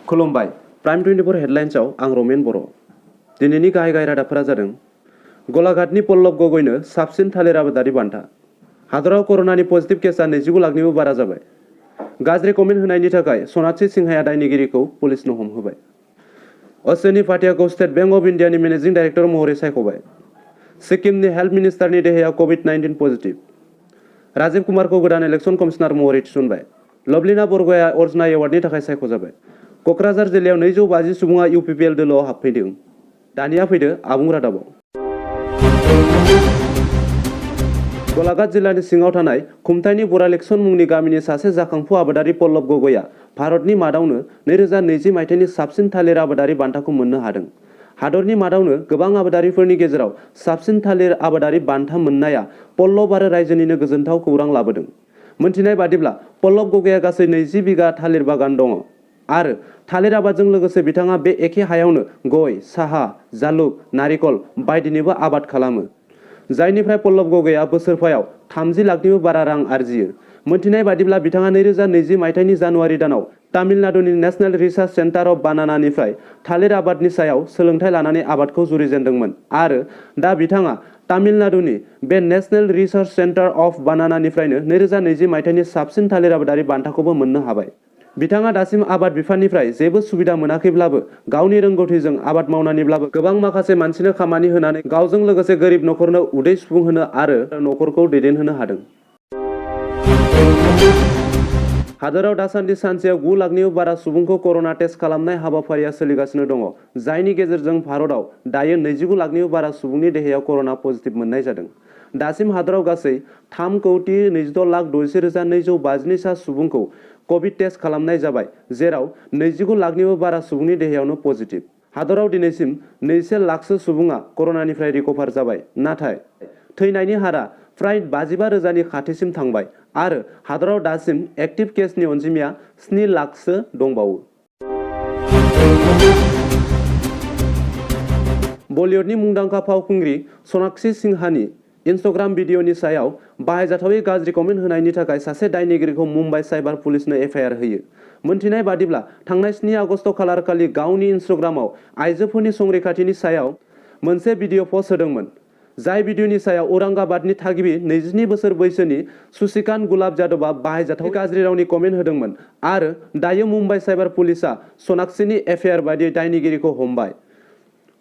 खुलुमबाय प्राइम 24 हेडलाइन्सआव आं रमेन बर'। दिनैनि गाहाय रादाबफोरा जादों गलाघाटनि पल्लव गगैनो साबसिन थालिर आबादारि बान्था। हादराव कर'नानि पजिटिभ केसआ 29 लाखनिबो बारा जाबाय। गाज्रि कमेन्ट होनायनि थाखाय सनाक्षी सिंहाया दायनिगिरिखौ पुलिसनो हमहोबाय। अश्विनी भाटियाखौ स्टेट बैंक अफ इन्डियानि मेनेजिं डाइरेक्टर महरै सायख'बाय। सिक्किमनि हेल्थ मिनिस्टारनि देहायाव COVID-19 पजिटिभ। राजीव कुमारखौ गोदान इलेक्सन कमिशनार महरै थिसनबाय। लवलीना बरग'हाया अर्जुना एवार्डनि थाखाय सायख'जाबाय। क'क्राझार जिल्लायाव 250 सुबुङा UPPL दोलोआव हाबफैदों। दानिया फैदो आबुं रादाबाव। गलाघाट जिल्लानि सिङाव थानाय खुमथाइनि बरालेकसन मुंनि गामिनि सासे जाखांफु आबादारि पल्लव गगैआ भारतनि मादावनो 2020 मायथाइनि साबसिन थालिर आबादारि बान्थाखौ मोननो हादों। हादरनि मादावनो गोबां आबादारिफोरनि गेजेराव साबसिन थालिर आबादारि बान्था मोननाया पल्लव आरो रायजोनिनो गोजोनथाव खौरां लाबोदों। मोनथिनाय बादिब्ला पल्लव गगैआ गासै 20 बिगा थालिर बागान दङ आरो थालिर आबादजों लोगोसे बिथाङा बे एखे हायावनो गय, साहा, जालुक, नारिकल बायदिनिबो आबाद खालामो, जायनिफ्राय पल्लव गगैआ बोसोरफायाव 30 लाखनिबो बारा रां आरजियो। मोनथिनाय बादिब्ला बिथाङा 2020 मायथाइनि जानुवारि दानाव तामिलनाडुनि नेशनेल रिसार्च सेन्टार अफ बानानानिफ्राय थालिर आबादनि सायाव सोलोंथाइ लानानै आबादखौ जुरिजेनदोंमोन आरो दा बिथाङा तामिलनाडुनि बे नेशनेल रिसार्च सेन्टार अफ बानानानिफ्रायनो 2020 मायथाइनि साबसिन थालिर आबादारि बान्थाखौबो मोननो हाबाय। बिथाङा दासिम आबाद बिफाननिफ्राय जेबो सुबिदा मोनाखैब्लाबो गावनि रोंगौथिजों आबाद मावनानैब्लाबो गोबां माखासे मानसिनो खामानि होनानै गावजों लोगोसे गोरिब नखरनो उदै सुफुंहोनो आरो नखरखौ दैदेनहोनो हादों। हादराव दासान्दि सानसेयाव 9 लाखनिबो बारा सुबुंखौ कर'ना टेस्ट खालामनाय हाबाफारिया सोलिगासिनो दङ, जायनि गेजेरजों भारतआव दायो 29 लाखनिबो बारा सुबुंनि देहायाव कर'ना पजिटिभ मोननाय जादों। दासिम हादराव गासै 3,26,62,252 सा सुबुंखौ कभिड टेस्ट खालामनाय जाबाय, जेराव 29 लाखनिबो बारा सुबुंनि देहायावनो पजिटिभ। हादराव दिनैसिम 2 लाखसो सुबुङा कर'नानिफ्राय रिकभार जाबाय, नाथाय थैनायनि हारा फ्राय 55,000नि खाथिसिम थांबाय आरो हादराव दासिम एक्टिभ केसनि अनजिमाया 7 लाखसो दंबावो। बलिउडनि मुंदांखा फावखुंग्रि सनाक्षी सिंहानि इन्स्टाग्राम भिडिअनि सायाव बाहायजाथावै गाज्रि कमेन्ट होनायनि थाखाय सासे दायनिगिरिखौ मुम्बाइ साइबार पुलिसनो FIR होयो। मोनथिनाय बादिब्ला थांनाय 7 आगस्ट खालारखालि गावनि इन्स्टाग्रामाव आइजोफोरनि संरैखाथिनि सायाव मोनसे भिडिअ पस्ट होदोंमोन, जाय भिडिअनि सायाव औरंगाबादनि थागिबि 22 बोसोर बैसोनि सुसिकान्त गुलाब जादबआ बाहायजाथाव गाज्रि रावनि कमेन्ट होदोंमोन आरो दायो मुम्बाइ साइबार पुलिसआ सनाक्षीनि FIR बायदियै दायनिगिरिखौ हमबाय।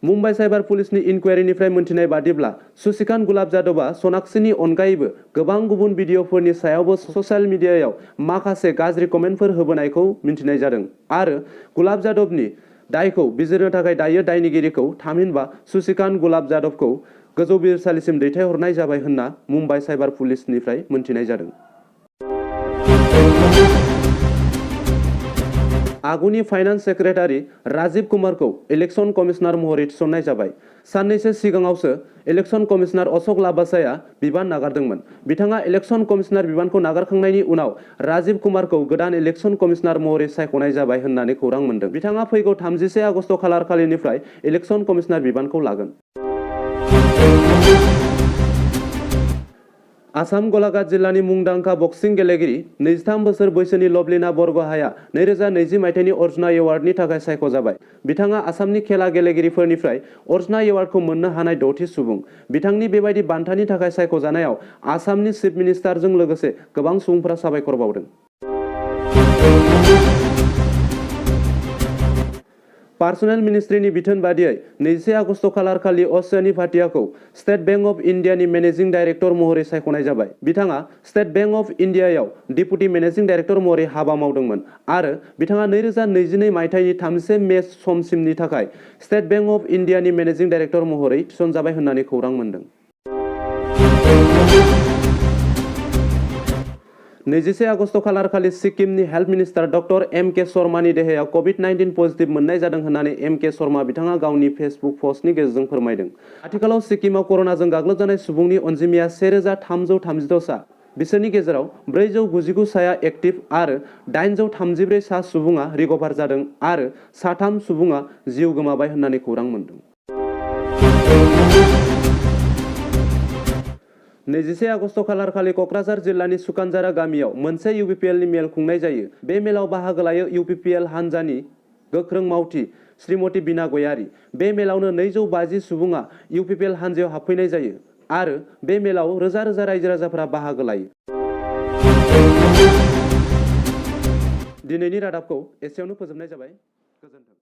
मुम्बाइ साइबार पुलिसनि इनकुवेरिनिफ्राय मोनथिनाय बादिब्ला सुसिकान्त गुलाब जादबआ सनाक्षीनि अनगायैबो गोबां गुबुन भिडिअफोरनि सायावबो ससियेल मिडियायाव माखासे गाज्रि कमेन्टफोर होबोनायखौ मिन्थिनाय जादों आरो गुलाब जादबनि दायखौ बिजिरनो थाखाय दायो दायनिगिरिखौ थामहिनबा सुसिकान्त गुलाब जादबखौ गोजौ बिजिरसालिसिम दैथायहरनाय जाबाय होनना मुम्बाइ साइबार पुलिसनिफ्राय मोनथिनाय जादों। आगुनि फाइनान्स सेक्रेटारि राजीव कुमारखौ इलेक्सन कमिशनार महरै थिसननाय जाबाय। साननैसो सिगाङावसो इलेक्सन कमिशनार अशोक लाबासाया बिबान नागारदोंमोन। बिथाङा इलेक्सन कमिशनार बिबानखौ नागारखांनायनि उनाव राजीव कुमारखौ गोदान इलेक्सन कमिशनार महरै सायख'नाय जाबाय होननानै खौरां मोन्दों। बिथाङा फैगौ 31 आगस्ट खालारखालिनिफ्राय इलेक्सन कमिशनार बिबानखौ लागोन। आसाम गलाघाट जिल्लानि मुंदांखा बक्सिं गेलेगिरि 23 बोसोर बैसोनि लवलीना बरग'हाया 2020 मायथाइनि अर्जुना एवार्डनि थाखाय सायख'जाबाय। बिथाङा आसामनि खेला गेलेगिरिफोरनिफ्राय अर्जुना एवार्डखौ मोननो हानाय 6थि सुबुं। बिथांनि बेबायदि बान्थानि थाखाय सायख'जानायाव आसामनि चिफ मिनिस्टारजों लोगोसे गोबां सुबुंफोरा साबायखर बावदों। पार्सनेल मिनिस्ट्रिनि बिथोन बादियै 21 आगस्ट खालारखालि अश्विनी भाटियाखौ स्टेट बैंक अफ इन्डियानि मेनेजिं डाइरेक्टर महरै सायख'नाय जाबाय। बिथाङा स्टेट बैंक अफ इन्डियायाव डिपुटि मेनेजिं डाइरेक्टर महरै हाबा मावदोंमोन आरो बिथाङा 2022 मायथाइनि 31 मे समसिमनि थाखाय स्टेट बैंक अफ इन्डियानि मेनेजिं डाइरेक्टर महरै थिसनजाबाय होननानै खौरां मोन्दों। 21 आगस्ट खालारखालि सिक्किमनि हेल्थ मिनिस्टार डक्टर MK शर्मानि देहायाव COVID-19 पजिटिभ मोननाय जादों होननानै MK शर्मा बिथाङा गावनि फेसबुक पस्टनि गेजेरजों फोरमायदों। आथिखालाव सिक्किमाव कर'नाजों गाग्लोबजानाय सुबुंनि अनजिमाया 1332 सा। बिसोरनि गेजेराव 499 साया एक्टिभ आरो 834 सा सुबुङा रिकभार जादों आरो 3 सुबुङा जिउ गोमाबाय होननानै खौरां मोन्दों। 21 आगस्ट खालारखालि कक्राझार जिल्लानि सुखानजारा गामियाव मोनसे इउपिपिएलनि मेल खुंनाय जायो। बे मेलाव बाहागो लायो इउपिपिएल हान्जानि गोख्रों मावथि श्रीमती बिना गयारी। बे मेलावनो 250 सुबुङा इउपिपिएल हान्जायाव हाबफैनाय जायो आरो बे मेलाव रोजा रोजा रायजो राजाफोरा बाहागो लायो। दिनैनि रादाबखौ एसेयावनो फोजोबनाय जाबाय। गोजोन्थों।